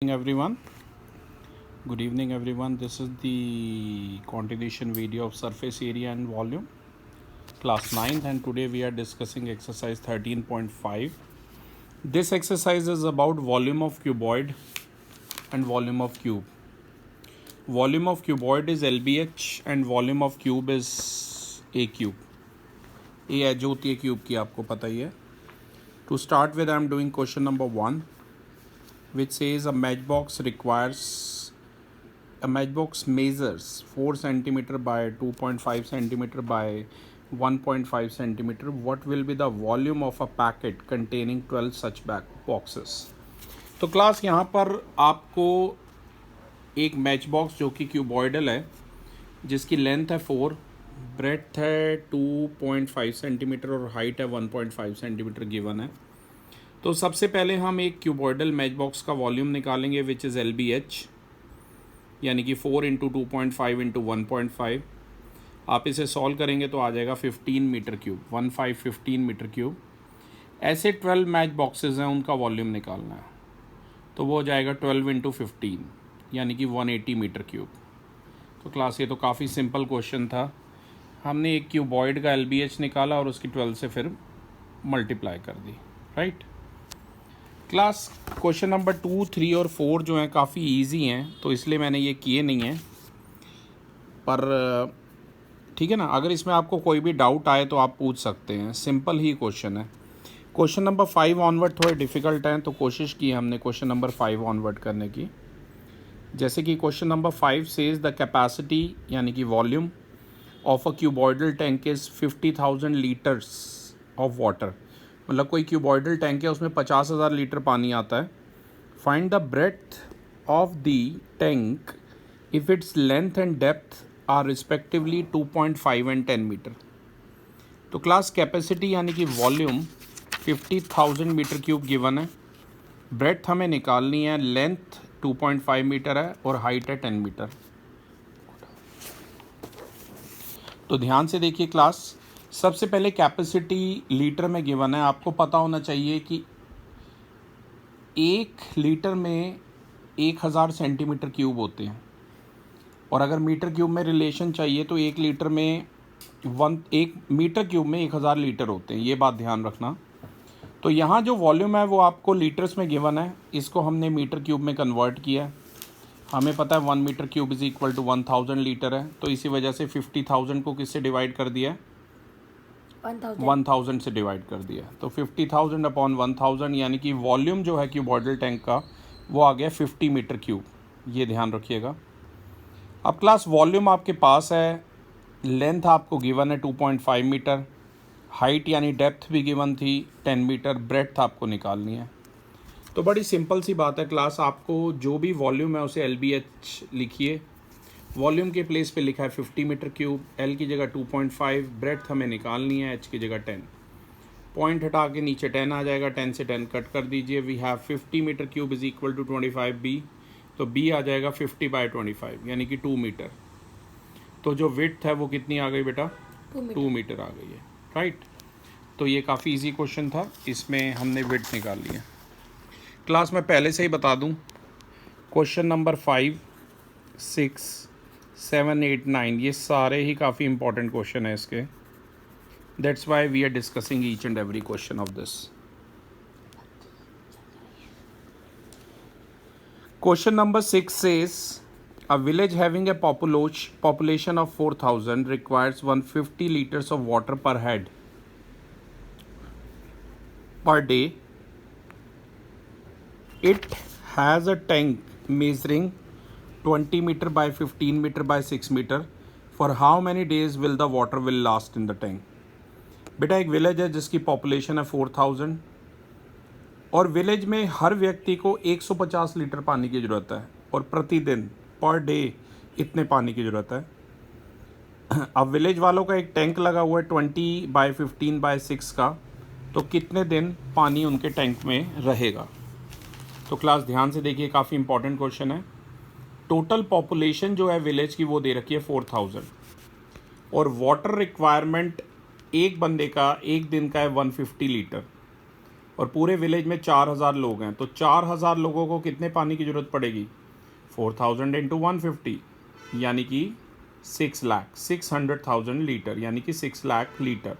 evening everyone. Good evening everyone. This is the continuation video of surface area and volume, class 9th, and today we are discussing exercise 13.5. This exercise is about volume of cuboid and volume of cube. Volume of cuboid is LBH and volume of cube is A cube. A edge होती है cube की, आपको पता ही है. To start with, I am doing question number 1, which says a matchbox measures 4 centimeter by 2.5 centimeter by 1.5 centimeter. What will be the volume of a packet containing 12 such boxes? तो class यहाँ पर आपको एक match box जो कि cuboidal है, जिसकी length है 4, ब्रेथ है 2.5 सेंटीमीटर और हाइट है 1.5 सेंटीमीटर गिवन है. तो सबसे पहले हम एक क्यूबॉइडल मैच बॉक्स का वॉल्यूम निकालेंगे, विच इज़ LBH, यानी कि 4 इंटू 2.5 इंटू 1.5. आप इसे सॉल्व करेंगे तो आ जाएगा 15 मीटर क्यूब, 15 मीटर क्यूब. ऐसे 12 मैच बॉक्सेस हैं, उनका वॉल्यूम निकालना है, तो वो हो जाएगा 12 इंटू 15, यानी कि 180 मीटर क्यूब. तो क्लास ये तो काफ़ी सिंपल क्वेश्चन था. हमने एक क्यूबॉइड का LBH निकाला और उसकी 12 से फिर मल्टीप्लाई कर दी, राइट. क्लास क्वेश्चन नंबर 2, 3 और 4 जो हैं काफ़ी इजी हैं, तो इसलिए मैंने ये किए नहीं हैं, पर ठीक है ना. अगर इसमें आपको कोई भी डाउट आए तो आप पूछ सकते हैं, सिंपल ही क्वेश्चन है. क्वेश्चन नंबर 5 ऑनवर्ड थोड़े डिफ़िकल्ट हैं, तो कोशिश की हमने क्वेश्चन नंबर 5 ऑनवर्ड करने की. जैसे कि question number 5 says the capacity यानी कि volume of a cuboidal tank is 50,000 litres of water. मतलब कोई क्यूबॉइडल टैंक है, उसमें 50,000 लीटर पानी आता है. Find the breadth of the tank if it's length and depth are respectively 2.5 and 10 metre. तो क्लास कैपेसिटी यानी कि वॉल्यूम 50,000 मीटर क्यूब गिवन है, ब्रेथ हमें निकालनी है, लेंथ 2.5 मीटर है और हाइट है 10 मीटर. तो ध्यान से देखिए क्लास, सबसे पहले कैपेसिटी लीटर में गिवन है. आपको पता होना चाहिए कि 1 लीटर में 1000 सेंटीमीटर क्यूब होते हैं, और अगर मीटर क्यूब में रिलेशन चाहिए तो 1 लीटर में 1 मीटर क्यूब में 1000 लीटर होते हैं. ये बात ध्यान रखना. तो यहाँ जो वॉल्यूम है वो आपको लीटर्स में गिवन है, इसको हमने मीटर क्यूब में कन्वर्ट किया है. हमें पता है 1 metre cube is equal to 1000 litre है, तो इसी वजह से 50,000 को किससे डिवाइड कर दिया है, 1000 से डिवाइड कर दिया. तो 50,000 अपॉन 1000, यानी कि वॉल्यूम जो है क्यूबॉइडल टैंक का वो आ गया 50 मीटर क्यूब. ये ध्यान रखिएगा. अब क्लास वॉल्यूम आपके पास है, लेंथ आपको गिवन है 2.5 मीटर, हाइट यानी डेप्थ भी गिवन थी 10 मीटर, ब्रेड्थ आपको निकालनी है. तो बड़ी सिंपल सी बात है क्लास, आपको जो भी वॉल्यूम है उसे LBH लिखिए. वॉल्यूम के प्लेस पे लिखा है 50 मीटर क्यूब, L की जगह 2.5, ब्रेड्थ हमें निकालनी है, H की जगह 10. पॉइंट हटा के नीचे 10 आ जाएगा, 10 से 10 कट कर दीजिए. We have 50 metre cube is equal to 25B, तो B आ जाएगा 50 बाई 25, यानी कि 2 मीटर. तो जो विड्थ है वो कितनी आ गई बेटा, 2 मीटर आ गई है, राइट. तो ये काफ़ी इजी क्वेश्चन था, इसमें हमने विड्थ निकाल लिया. क्लास में पहले से ही बता दूं, क्वेश्चन नंबर 5, 6, 7, 8, 9 ये सारे ही काफ़ी इंपॉर्टेंट क्वेश्चन है इसके. That's why we are discussing each and every question of this. Question number 6 says a village having a population of 4,000 requires 150 liters of water per head per day. It has a tank measuring 20 meter by 15 meter by 6 meter. For how many days will the water will last in the tank? बेटा एक village है जिसकी population है 4000, और village में हर व्यक्ति को 150 litre पानी की ज़रूरत है, और प्रतिदिन पर डे इतने पानी की ज़रूरत है. अब विलेज वालों का एक टैंक लगा हुआ है 20 बाई 15 बाई 6 का, तो कितने दिन पानी उनके टैंक में रहेगा. तो क्लास ध्यान से देखिए, काफ़ी इंपॉर्टेंट क्वेश्चन है. टोटल पॉपुलेशन जो है विलेज की वो दे रखी है 4000, और वाटर रिक्वायरमेंट एक बंदे का एक दिन का है 150 लीटर. और पूरे विलेज में 4000 लोग हैं, तो 4000 लोगों को कितने पानी की ज़रूरत पड़ेगी? 4000 इंटू 150 यानी कि 600,000 लीटर, यानी कि 6 लाख लीटर।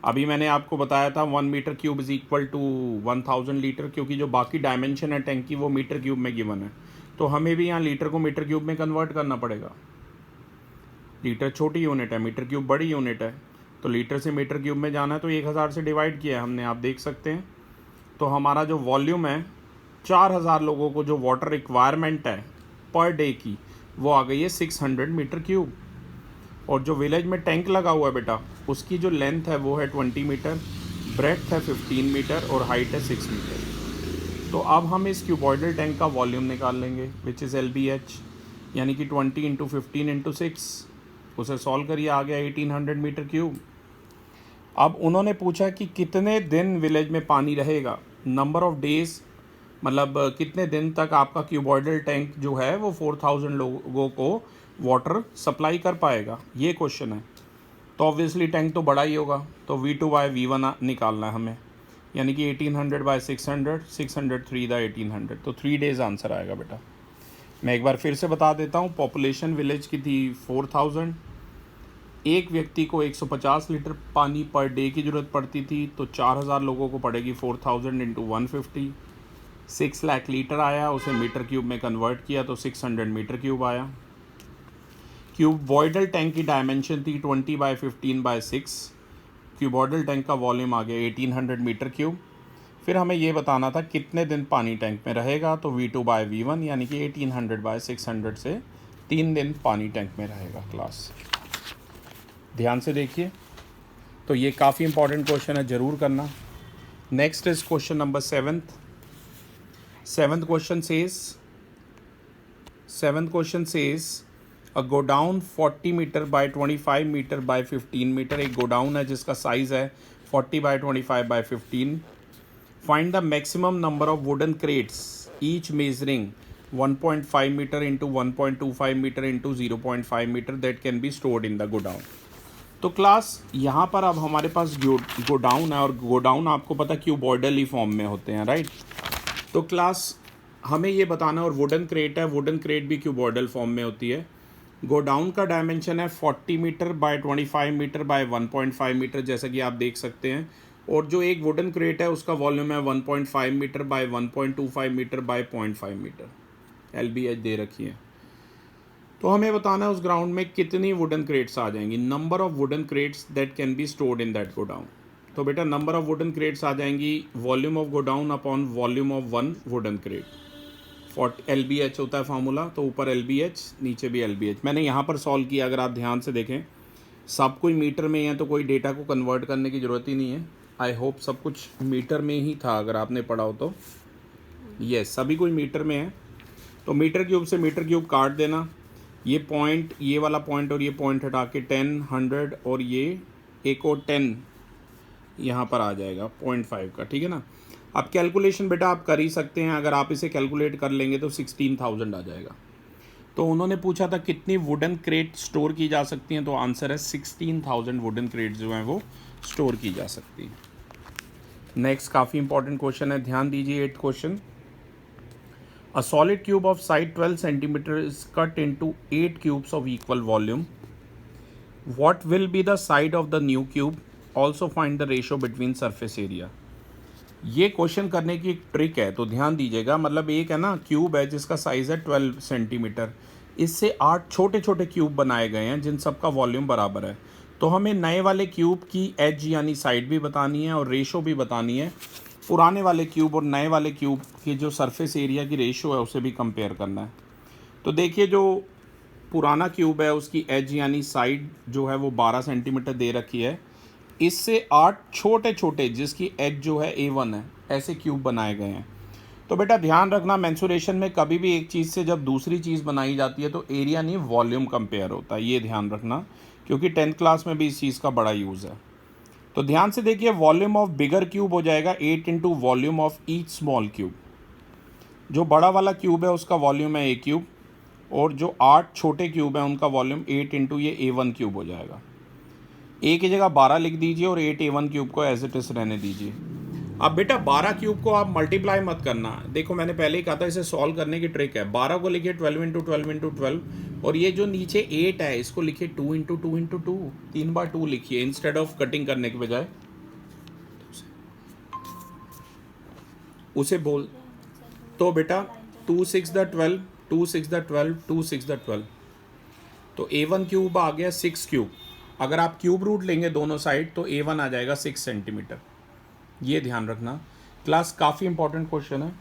अभी मैंने आपको बताया था 1 metre cube is equal to 1000 litre, क्योंकि जो बाकी डायमेंशन है टैंक की वो मीटर क्यूब में गिवन है, तो हमें भी यहाँ लीटर को मीटर क्यूब में कन्वर्ट करना पड़ेगा। लीटर छोटी यूनिट है, मीटर क्यूब बड़ी यूनिट है, तो लीटर से मीटर क्यूब में जाना है तो 1000 से डिवाइड किया है हमने, आप देख सकते हैं। तो हमारा जो वॉल्यूम है 4000 लोगों को जो वाटर रिक्वायरमेंट है पर डे की, वो आ गई है 600 मीटर क्यूब। और जो विलेज में टैंक लगा हुआ है बेटा, उसकी जो लेंथ है वो है 20 मीटर, ब्रेड्थ है 15 मीटर और हाइट है 6 मीटर। तो अब हम इस क्यूबॉइडल टैंक का वॉल्यूम निकाल लेंगे, विच इज़ LBH, यानी कि 20 इंटू 15 इंटू 6। उसे सॉल्व करिए, आ गया 1800 मीटर क्यूब। अब उन्होंने पूछा कि कितने दिन विलेज में पानी रहेगा, नंबर ऑफ़ डेज़, मतलब कितने दिन तक आपका क्यूबॉइडल टैंक जो है वो 4000 लोगों को वाटर सप्लाई कर पाएगा, ये क्वेश्चन है। तो ऑब्वियसली टैंक तो बड़ा ही होगा, तो V2/V1 निकालना है हमें, यानी कि 1800/600, 603/1800, तो 3 डेज़ आंसर आएगा बेटा। मैं एक बार फिर से बता देता हूँ, पॉपुलेशन विलेज की थी 4000, एक व्यक्ति को 150 लीटर पानी पर डे की ज़रूरत पड़ती थी, तो 4000 लोगों को पड़ेगी 4000 इंटू 150, 6 लाख लीटर आया, उसे मीटर क्यूब में कन्वर्ट किया तो 600 मीटर क्यूब आया। क्यूबॉइडल टैंक की डायमेंशन थी 20/15/6, क्यूबॉइडल टैंक का वॉल्यूम आ गया 1800 मीटर क्यूब। फिर हमें ये बताना था कितने दिन पानी टैंक में रहेगा, तो V2/V1 यानी कि 1800/600 से 3 दिन पानी टैंक में रहेगा। क्लास ध्यान से देखिए, तो ये काफ़ी इंपॉर्टेंट क्वेश्चन है, ज़रूर करना। Next is question number 7th question says a godown 40 metre by 25 metre by 15 metre, एक गोडाउन है जिसका साइज़ है 40/25/15। Find the maximum number of wooden crates each measuring 1.5 metre into 1.25 metre into 0.5 metre that can be stored in the godown. तो class यहाँ पर अब हमारे पास godown है, और गोडाउन आपको पता क्यूबॉइडल ही फॉर्म में होते हैं, राइट। तो क्लास हमें ये बताना, और वुडन क्रेट है, वुडन क्रेट भी क्यूबॉइडल फॉर्म में होती है। गोडाउन का डायमेंशन है 40 metre by 25 metre by 1.5 metre, जैसा कि आप देख सकते हैं। और जो एक वुडन क्रेट है उसका वॉल्यूम है 1.5 metre by 1.25 metre by 0.5 metre, LBH दे रखी है। तो हमें बताना है उस ग्राउंड में कितनी वुडन क्रेट्स आ जाएंगी, number of wooden crates that can be stored in that godown. तो बेटा नंबर ऑफ वुडन क्रेट्स आ जाएंगी volume of godown upon volume of 1 wooden crate. LBH होता है फार्मूला, तो ऊपर LBH नीचे भी LBH। मैंने यहाँ पर सॉल्व किया, अगर आप ध्यान से देखें सब कोई मीटर में है, तो कोई डेटा को कन्वर्ट करने की ज़रूरत ही नहीं है। आई होप सब कुछ मीटर में ही था, अगर आपने पढ़ा हो तो। यस, सभी कोई मीटर में है, तो मीटर क्यूब से मीटर क्यूब काट देना। ये पॉइंट, ये वाला पॉइंट और ये पॉइंट हटा के 10, 100 और ये एक और 10 यहाँ पर आ जाएगा 0.5 का, ठीक है ना। अब कैलकुलेशन बेटा आप कर ही सकते हैं, अगर आप इसे कैलकुलेट कर लेंगे तो 16,000 आ जाएगा। तो उन्होंने पूछा था कितनी वुडन क्रेट स्टोर की जा सकती हैं, तो आंसर है 16,000 वुडन क्रेट जो हैं वो स्टोर की जा सकती हैं। नेक्स्ट काफ़ी इंपॉर्टेंट क्वेश्चन है, ध्यान दीजिए। 8th question, a solid cube of side 12 centimeter is cut into 8 cubes of equal volume. What will be the side of the new cube? Also find the ratio between surface area. ये question करने की एक trick है, तो ध्यान दीजिएगा। मतलब एक है ना क्यूब है जिसका साइज़ है 12 सेंटीमीटर, इससे 8 छोटे छोटे क्यूब बनाए गए हैं जिन सबका वॉल्यूम बराबर है। तो हमें नए वाले क्यूब की एज यानी साइड भी बतानी है और रेशो भी बतानी है। पुराने वाले क्यूब और नए वाले क्यूब की जो सरफेस एरिया की रेशो है उसे भी कंपेयर करना है। तो देखिए, जो पुराना क्यूब है उसकी एज यानी साइड जो है वो 12 सेंटीमीटर दे रखी है। इससे 8 छोटे छोटे जिसकी एज जो है A1 है, ऐसे क्यूब बनाए गए हैं। तो बेटा ध्यान रखना, मेंसुरेशन में कभी भी एक चीज़ से जब दूसरी चीज़ बनाई जाती है तो एरिया नहीं वॉल्यूम कंपेयर होता है, ये ध्यान रखना, क्योंकि 10th क्लास में भी इस चीज़ का बड़ा यूज़ है। तो ध्यान से देखिए, वॉल्यूम ऑफ बिगर क्यूब हो जाएगा 8 into volume of each small cube. जो बड़ा वाला क्यूब है उसका वॉल्यूम है A क्यूब, और जो 8 छोटे क्यूब हैं उनका वॉल्यूम 8 इंटू ये A1 क्यूब हो जाएगा। A की जगह 12 लिख दीजिए और 8 A1 क्यूब को एज इट इज़ रहने दीजिए। अब बेटा 12 क्यूब को आप मल्टीप्लाई मत करना, देखो मैंने पहले ही कहा था इसे सॉल्व करने की ट्रिक है। 12 को लिखिए 12 इंटू 12 इंटू 12, और ये जो नीचे 8 है इसको लिखिए 2 इंटू 2 इंटू 2, 3 बार 2 लिखिए इंस्टेड ऑफ कटिंग करने के बजाय। उसे बोल तो बेटा 2 6 द 12, 2 6 द 12, 2 6 द 12, तो A1 क्यूब आ गया 6 क्यूब। अगर आप क्यूब रूट लेंगे दोनों साइड तो A1 आ जाएगा 6 सेंटीमीटर, ये ध्यान रखना। क्लास काफ़ी इंपॉर्टेंट क्वेश्चन है,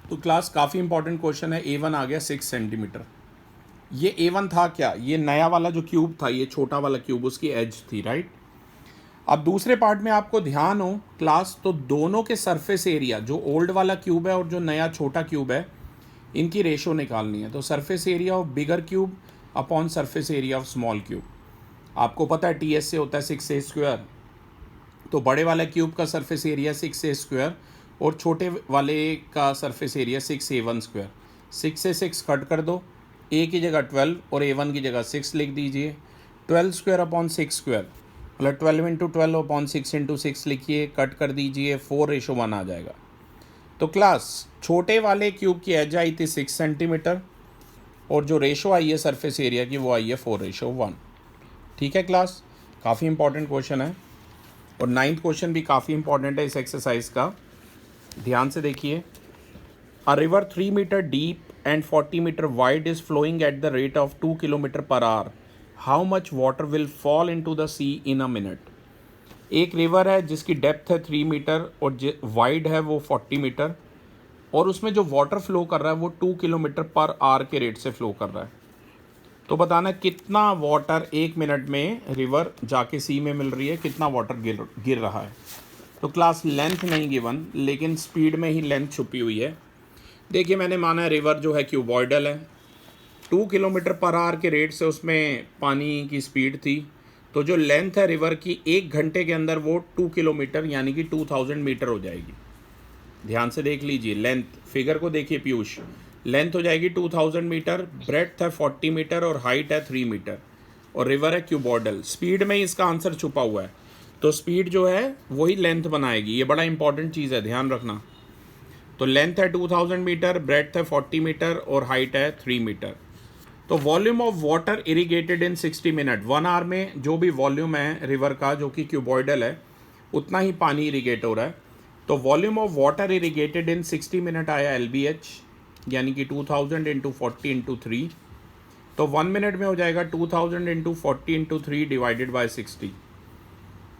तो क्लास काफ़ी इंपॉर्टेंट क्वेश्चन है। A1 आ गया 6 सेंटीमीटर। ये A1 था क्या, ये नया वाला जो क्यूब था, ये छोटा वाला क्यूब, उसकी एज थी, राइट। अब दूसरे पार्ट में आपको ध्यान हो क्लास, तो दोनों के सरफेस एरिया, जो ओल्ड वाला क्यूब है और जो नया छोटा क्यूब है, इनकी रेशो निकालनी है। तो surface area of bigger cube upon surface area of small cube, आपको पता है TS से होता है 6a स्क्वायर, तो बड़े वाले क्यूब का सरफेस एरिया 6a स्क्वायर और छोटे वाले का सरफेस एरिया 6a1 स्क्वायर। 6 से 6 कट कर दो, a की जगह 12 और A1 की जगह 6 लिख दीजिए। 12 स्क्वायर अपॉन 6 स्क्वायर मतलब 12 इंटू 12 अपॉन 6 इंटू 6 लिखिए, कट कर दीजिए, 4:1 आ जाएगा। तो क्लास छोटे वाले क्यूब की एज आई थी 6 सेंटीमीटर और जो रेशो आई है सरफेस एरिया की वो आई है 4:1। ठीक है क्लास, काफ़ी इंपॉर्टेंट क्वेश्चन है, और 9th क्वेश्चन भी काफ़ी इंपॉर्टेंट है इस एक्सरसाइज का, ध्यान से देखिए। A river 3 metre deep and 40 metre wide is flowing at the rate of 2 kilometre per hour, how much water will fall into the sea in a minute. एक river है जिसकी डेप्थ है 3 मीटर और wide है वो 40 metre, और उसमें जो वाटर फ्लो कर रहा है वो 2 किलोमीटर पर आवर के रेट से फ्लो कर रहा है। तो बताना कितना वाटर 1 मिनट में रिवर जाके सी में मिल रही है, कितना वाटर गिर रहा है। तो क्लास लेंथ नहीं गिवन, लेकिन स्पीड में ही लेंथ छुपी हुई है। देखिए मैंने माना है रिवर जो है क्यूबॉइडल है, 2 किलोमीटर पर आवर के रेट से उसमें पानी की स्पीड थी, तो जो लेंथ है रिवर की 1 घंटे के अंदर वो 2 किलोमीटर यानी कि 2000 मीटर हो जाएगी। ध्यान से देख लीजिए, लेंथ फिगर को देखिए पीयूष, लेंथ हो जाएगी 2000 मीटर, ब्रेड्थ है 40 मीटर और हाइट है 3 मीटर, और रिवर है क्यूबॉइडल। स्पीड में ही इसका आंसर छुपा हुआ है, तो स्पीड जो है वही लेंथ बनाएगी, ये बड़ा इंपॉर्टेंट चीज़ है, ध्यान रखना। तो लेंथ है 2000 मीटर, ब्रेड्थ है 40 मीटर और हाइट है 3 मीटर। तो volume of water irrigated in 60 minute, 1 hour में जो भी वॉल्यूम है रिवर का जो कि क्यूबॉइडल है उतना ही पानी इरीगेट हो रहा है। तो volume of water irrigated in 60 minute आया LBH, यानी कि 2000 इंटू 40 इंटू 3, तो 1 मिनट में हो जाएगा 2000 into 40 into 3 divided by 60,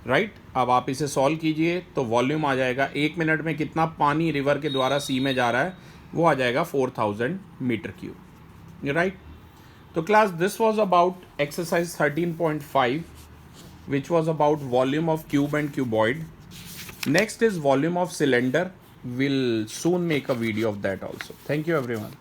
right. अब आप इसे सॉल्व कीजिए तो वॉल्यूम आ जाएगा 1 मिनट में कितना पानी रिवर के द्वारा सी में जा रहा है, वो आ जाएगा 4000 मीटर क्यूब, राइट। तो class this was about exercise 13.5 which was about volume of cube and cuboid. Next is volume of cylinder. We'll soon make a video of that also. Thank you everyone.